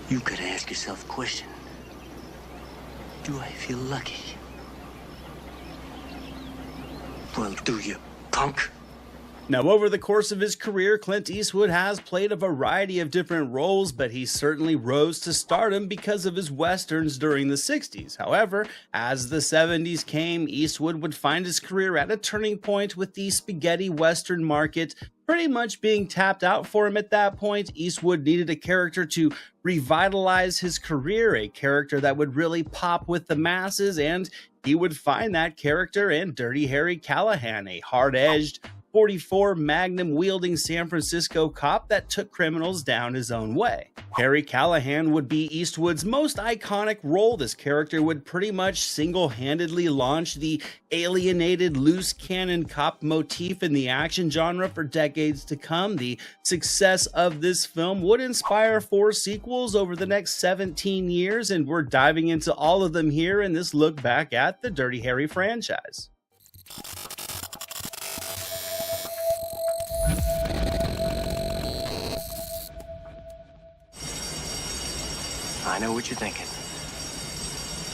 You gotta ask yourself a question. Do I feel lucky? Well, do you, punk? Now, over the course of his career, Clint Eastwood has played a variety of different roles, but he certainly rose to stardom because of his westerns during the 60s. However, as the 70s came, Eastwood would find his career at a turning point with the spaghetti western market pretty much being tapped out for him at that point. Eastwood needed a character to revitalize his career, a character that would really pop with the masses, and he would find that character in Dirty Harry Callahan, a hard-edged, 44 Magnum wielding San Francisco cop that took criminals down his own way. Harry Callahan would be Eastwood's most iconic role. This character would pretty much single-handedly launch the alienated loose cannon cop motif in the action genre for decades to come. The success of this film would inspire 4 sequels over the next 17 years, and we're diving into all of them here in this look back at the Dirty Harry franchise. I know what you're thinking.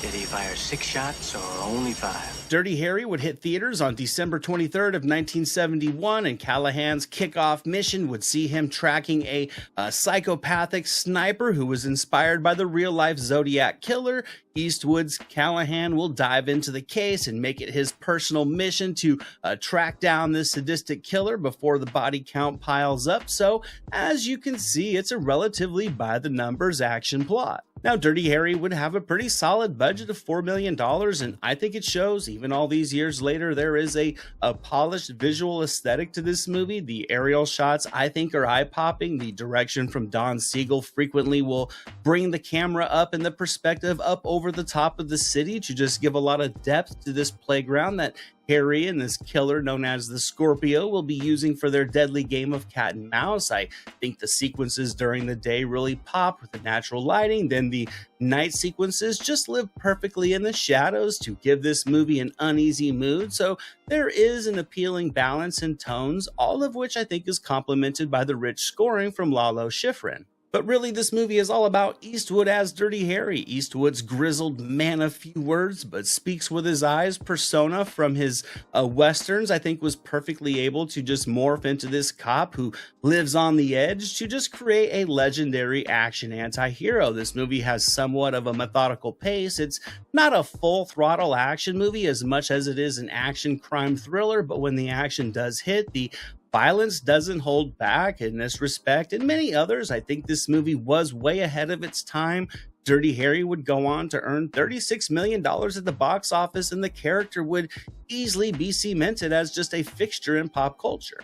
Did he fire 6 shots or only 5? Dirty Harry would hit theaters on December 23rd of 1971, and Callahan's kickoff mission would see him tracking a psychopathic sniper who was inspired by the real-life Zodiac killer. Eastwood's Callahan will dive into the case and make it his personal mission to track down this sadistic killer before the body count piles up. So, as you can see, it's a relatively by-the-numbers action plot. Now, Dirty Harry would have a pretty solid budget of $4 million, and I think it shows. Even all these years later, there is a polished visual aesthetic to this movie. The aerial shots, I think, are eye-popping. The direction from Don Siegel frequently will bring the camera up and the perspective up over the top of the city to just give a lot of depth to this playground that Harry and this killer known as the Scorpio will be using for their deadly game of cat and mouse. I think the sequences during the day really pop with the natural lighting. Then the night sequences just live perfectly in the shadows to give this movie an uneasy mood. So there is an appealing balance in tones, all of which I think is complemented by the rich scoring from Lalo Schifrin. But really, this movie is all about Eastwood as Dirty Harry. Eastwood's grizzled man of few words, but speaks with his eyes persona from his westerns, I think, was perfectly able to just morph into this cop who lives on the edge to just create a legendary action anti-hero. This movie has somewhat of a methodical pace. It's not a full throttle action movie as much as it is an action crime thriller, but when the action does hit, the violence doesn't hold back. In this respect and many others, I think this movie was way ahead of its time. Dirty Harry would go on to earn $36 million at the box office, and the character would easily be cemented as just a fixture in pop culture.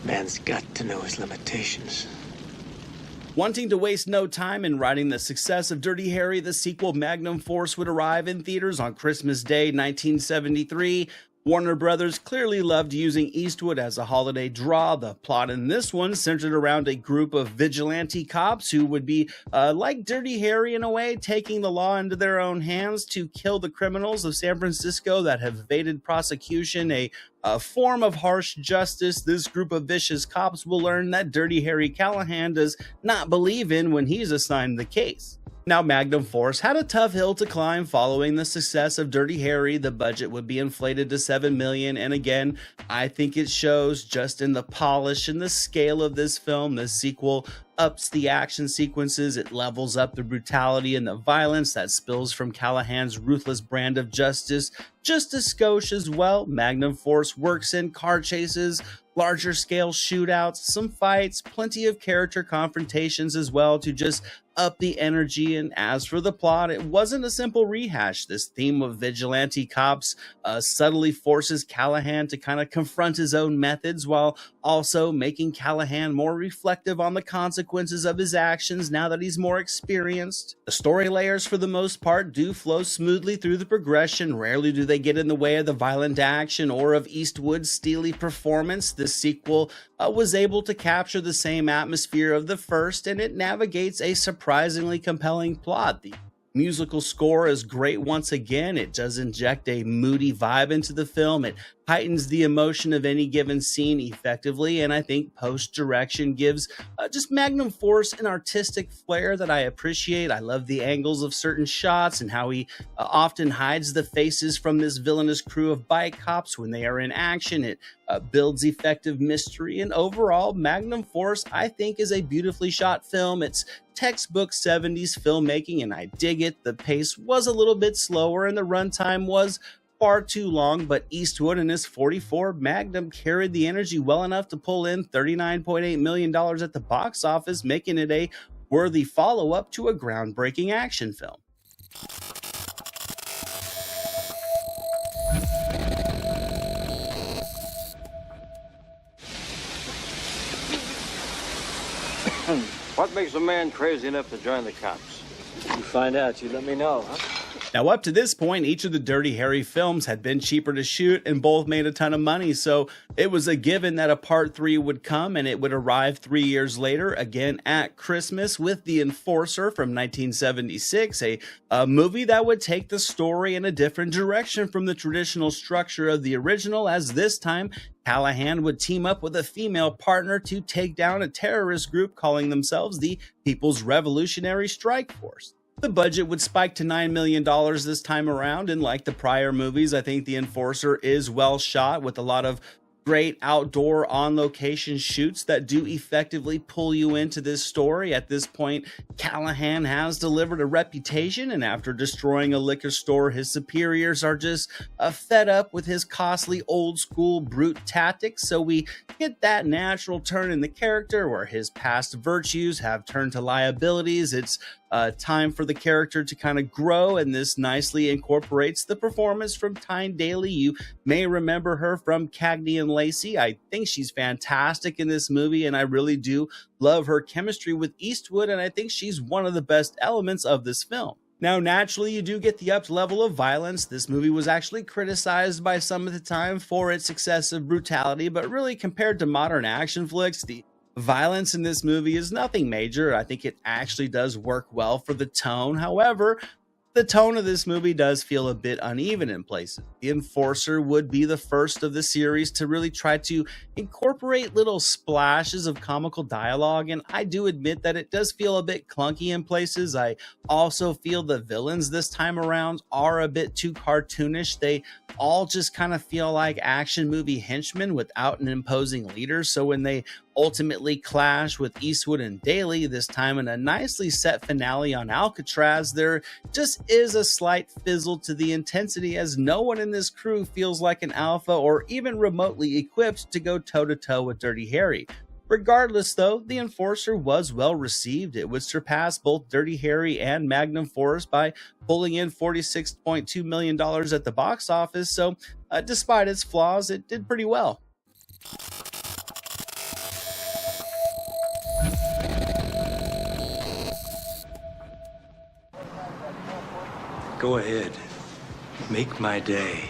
Man's got to know his limitations. Wanting to waste no time in writing the success of Dirty Harry, the sequel Magnum Force would arrive in theaters on Christmas Day 1973. Warner Brothers clearly loved using Eastwood as a holiday draw. The plot in this one centered around a group of vigilante cops who would be like Dirty Harry in a way, taking the law into their own hands to kill the criminals of San Francisco that have evaded prosecution, a form of harsh justice this group of vicious cops will learn that Dirty Harry Callahan does not believe in when he's assigned the case. Now, Magnum Force had a tough hill to climb following the success of Dirty Harry. The budget would be inflated to $7 million, and again, I think it shows just in the polish and the scale of this film. The sequel ups the action sequences, it levels up the brutality and the violence that spills from Callahan's ruthless brand of justice just a skosh as well. Magnum Force works in car chases, larger scale shootouts, some fights, plenty of character confrontations as well to just up the energy. And as for the plot, it wasn't a simple rehash. This theme of vigilante cops subtly forces Callahan to kind of confront his own methods while also making Callahan more reflective on the consequences of his actions now that he's more experienced. The story layers for the most part do flow smoothly through the progression. Rarely do they get in the way of the violent action or of Eastwood's steely performance. This sequel was able to capture the same atmosphere of the first, and it navigates a surprisingly compelling plot. The musical score is great once again. It does inject a moody vibe into the film. It heightens the emotion of any given scene effectively, and I think post direction gives just Magnum Force an artistic flair that I appreciate. I love the angles of certain shots and how he often hides the faces from this villainous crew of bike cops when they are in action. It builds effective mystery, and overall, Magnum Force, I think, is a beautifully shot film. It's textbook 70s filmmaking, and I dig it. The pace was a little bit slower, and the runtime was far too long, but Eastwood and his 44 Magnum carried the energy well enough to pull in $39.8 million at the box office, making it a worthy follow-up to a groundbreaking action film. What makes a man crazy enough to join the cops? You find out, you let me know, huh? Now, up to this point, each of the Dirty Harry films had been cheaper to shoot and both made a ton of money, so it was a given that a part 3 would come, and it would arrive 3 years later, again at Christmas, with The Enforcer from 1976, a movie that would take the story in a different direction from the traditional structure of the original, as this time Callahan would team up with a female partner to take down a terrorist group calling themselves the People's Revolutionary Strike Force. The budget would spike to $9 million this time around, and like the prior movies, I think The Enforcer is well shot with a lot of great outdoor on-location shoots that do effectively pull you into this story. At this point, Callahan has delivered a reputation, and after destroying a liquor store, his superiors are just fed up with his costly old-school brute tactics, so we get that natural turn in the character where his past virtues have turned to liabilities. It's time for the character to kind of grow, and this nicely incorporates the performance from Tyne Daly. You may remember her from Cagney and Lacey. I think she's fantastic in this movie, and I really do love her chemistry with Eastwood, and I think she's one of the best elements of this film. Now, naturally, you do get the upped level of violence. This movie was actually criticized by some at the time for its excessive brutality, but really, compared to modern action flicks, the violence in this movie is nothing major. I think it actually does work well for the tone. However, the tone of this movie does feel a bit uneven in places. The Enforcer would be the first of the series to really try to incorporate little splashes of comical dialogue, and I do admit that it does feel a bit clunky in places. I also feel the villains this time around are a bit too cartoonish. They all just kind of feel like action movie henchmen without an imposing leader, so when they ultimately clash with Eastwood and Daly, this time in a nicely set finale on Alcatraz, there just is a slight fizzle to the intensity, as no one in this crew feels like an alpha or even remotely equipped to go toe-to-toe with Dirty Harry. Regardless, though, The Enforcer was well received. It would surpass both Dirty Harry and Magnum Force by pulling in $46.2 million at the box office, so despite its flaws, it did pretty well. Go ahead. Make my day.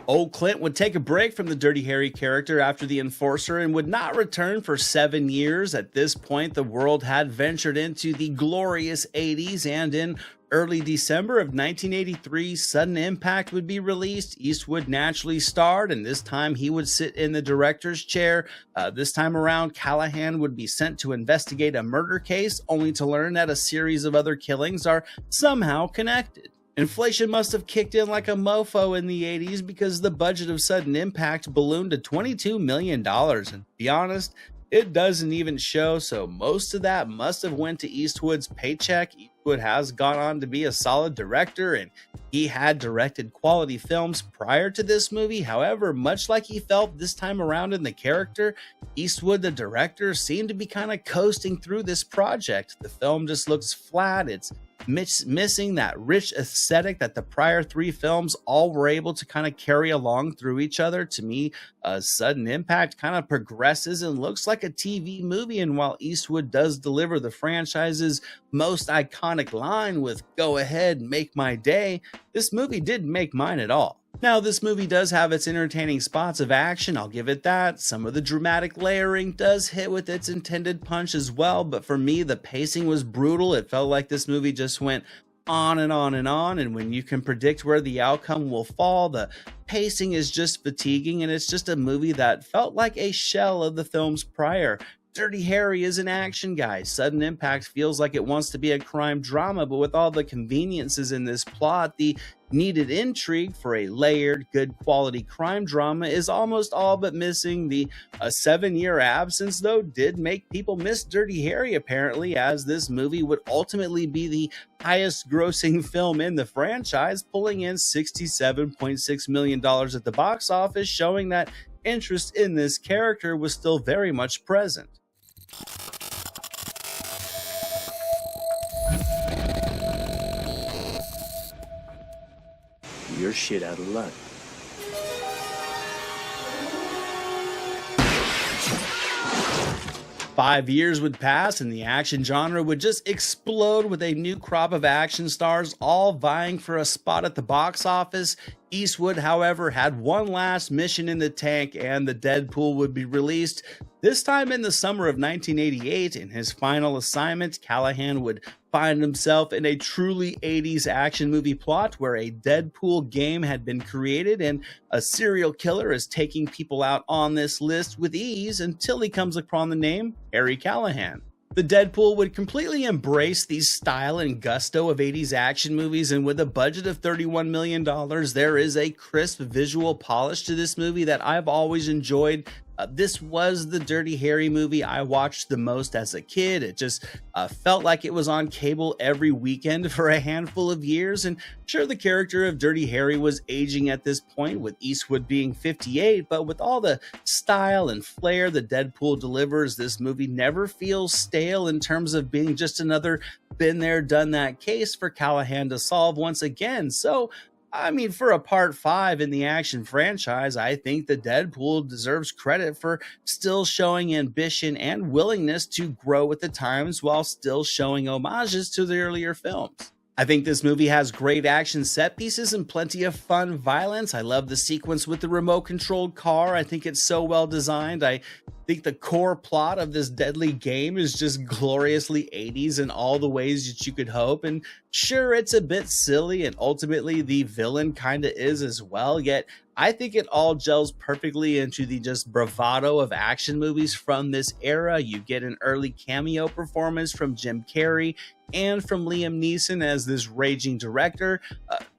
Old Clint would take a break from the Dirty Harry character after The Enforcer and would not return for 7 years. At this point, the world had ventured into the glorious 80s, and in early December of 1983, Sudden Impact would be released. Eastwood naturally starred, and this time he would sit in the director's chair. This time around, Callahan would be sent to investigate a murder case, only to learn that a series of other killings are somehow connected. Inflation must have kicked in like a mofo in the 80s, because the budget of Sudden Impact ballooned to $22 million, and to be honest, it doesn't even show, so most of that must have went to Eastwood's paycheck. Eastwood has gone on to be a solid director, and he had directed quality films prior to this movie. However, much like he felt this time around in the character, Eastwood, the director, seemed to be kind of coasting through this project. The film just looks flat. It's missing that rich aesthetic that the prior 3 films all were able to kind of carry along through each other. To me, Sudden Impact kind of progresses and looks like a TV movie, and while Eastwood does deliver the franchise's most iconic line with "Go ahead, make my day," this movie didn't make mine at all. Now, this movie does have its entertaining spots of action, I'll give it that. Some of the dramatic layering does hit with its intended punch as well, but for me, the pacing was brutal. It felt like this movie just went on and on and on, and when you can predict where the outcome will fall, the pacing is just fatiguing, and it's just a movie that felt like a shell of the films prior. Dirty Harry is an action guy. Sudden Impact feels like it wants to be a crime drama, but with all the conveniences in this plot, the needed intrigue for a layered, good quality crime drama is almost all but missing. The 7-year absence, though, did make people miss Dirty Harry, apparently, as this movie would ultimately be the highest grossing film in the franchise, pulling in $67.6 million at the box office, showing that interest in this character was still very much present. You're shit out of luck. 5 years would pass and the action genre would just explode with a new crop of action stars all vying for a spot at the box office. Eastwood, however, had one last mission in the tank and the Deadpool would be released. This time in the summer of 1988, in his final assignment, Callahan would find himself in a truly 80s action movie plot where a Deadpool game had been created and a serial killer is taking people out on this list with ease until he comes upon the name Harry Callahan. The Deadpool would completely embrace the style and gusto of 80s action movies, and with a budget of $31 million, there is a crisp visual polish to this movie that I've always enjoyed. This was the Dirty Harry movie I watched the most as a kid. It just felt like it was on cable every weekend for a handful of years. And sure, the character of Dirty Harry was aging at this point, with Eastwood being 58, but with all the style and flair the Deadpool delivers, this movie never feels stale in terms of being just another been there, done that case for Callahan to solve once again. So I mean, for a part 5 in the action franchise, I think the Deadpool deserves credit for still showing ambition and willingness to grow with the times while still showing homages to the earlier films. I think this movie has great action set pieces and plenty of fun violence. I love the sequence with the remote-controlled car. I think it's so well designed. I think the core plot of this deadly game is just gloriously 80s in all the ways that you could hope. And sure, it's a bit silly, and ultimately the villain kind of is as well, yet I think it all gels perfectly into the just bravado of action movies from this era. You get an early cameo performance from Jim Carrey and from Liam Neeson as this raging director.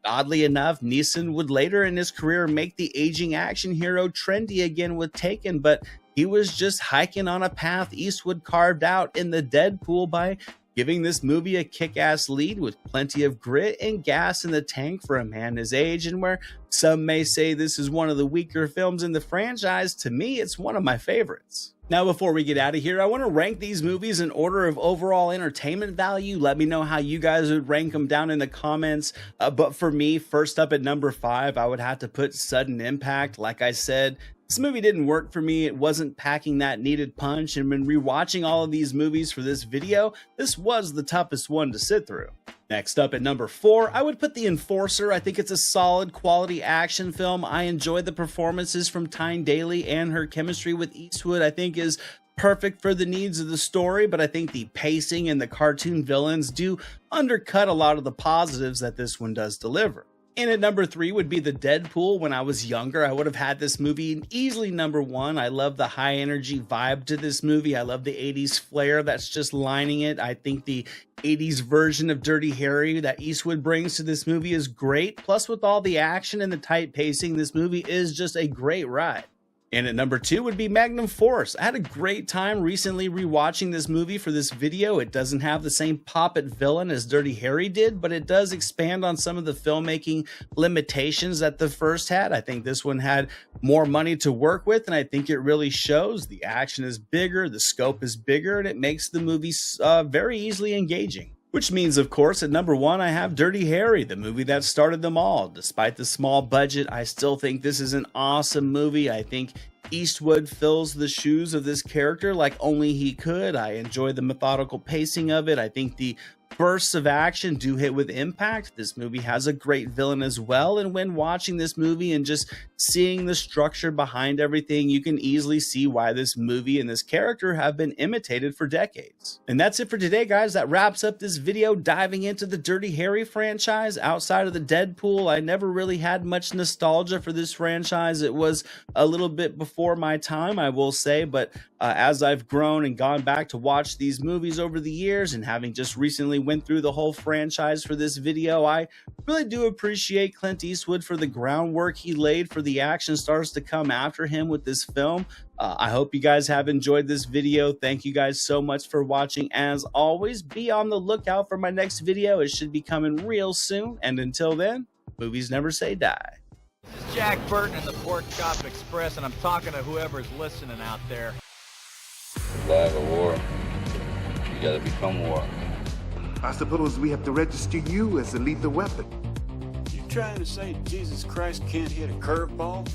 Oddly enough, Neeson would later in his career make the aging action hero trendy again with Taken, but he was just hiking on a path Eastwood carved out in the Deadpool by giving this movie a kick-ass lead with plenty of grit and gas in the tank for a man his age, and where some may say this is one of the weaker films in the franchise, to me it's one of my favorites. Now, before we get out of here, I want to rank these movies in order of overall entertainment value. Let me know how you guys would rank them down in the comments. But for me, first up at number 5, I would have to put Sudden Impact. Like I said, this movie didn't work for me. It wasn't packing that needed punch. And when rewatching all of these movies for this video, this was the toughest one to sit through. Next up at number 4, I would put The Enforcer. I think it's a solid quality action film. I enjoyed the performances from Tyne Daly, and her chemistry with Eastwood I think is perfect for the needs of the story, but I think the pacing and the cartoon villains do undercut a lot of the positives that this one does deliver. And at number 3 would be The Deadpool. When I was younger, I would have had this movie easily number 1. I love the high energy vibe to this movie. I love the 80s flair that's just lining it. I think the 80s version of Dirty Harry that Eastwood brings to this movie is great. Plus, with all the action and the tight pacing, this movie is just a great ride. And at number 2 would be Magnum Force. I had a great time recently rewatching this movie for this video. It doesn't have the same pop at villain as Dirty Harry did, but it does expand on some of the filmmaking limitations that the first had. I think this one had more money to work with, and I think it really shows. The action is bigger, the scope is bigger, and it makes the movie very easily engaging. Which means, of course, at number 1, I have Dirty Harry, the movie that started them all. Despite the small budget, I still think this is an awesome movie. I think Eastwood fills the shoes of this character like only he could. I enjoy the methodical pacing of it. I think the bursts of action do hit with impact. This movie has a great villain as well, and when watching this movie and just seeing the structure behind everything, you can easily see why this movie and this character have been imitated for decades. And that's it for today, guys. That wraps up this video diving into the Dirty Harry franchise. Outside of the Deadpool, I never really had much nostalgia for this franchise. It was a little bit before my time, I will say, but as I've grown and gone back to watch these movies over the years, and having just recently went through the whole franchise for this video, I really do appreciate Clint Eastwood for the groundwork he laid for the action stars to come after him with this film. I hope you guys have enjoyed this video. Thank you guys so much for watching. As always, be on the lookout for my next video. It should be coming real soon. And until then, movies never say die. This is Jack Burton in the Pork Chop Express, and I'm talking to whoever's listening out there. Survive a war, you gotta become war. I suppose we have to register you as a lethal weapon. You trying to say Jesus Christ can't hit a curveball?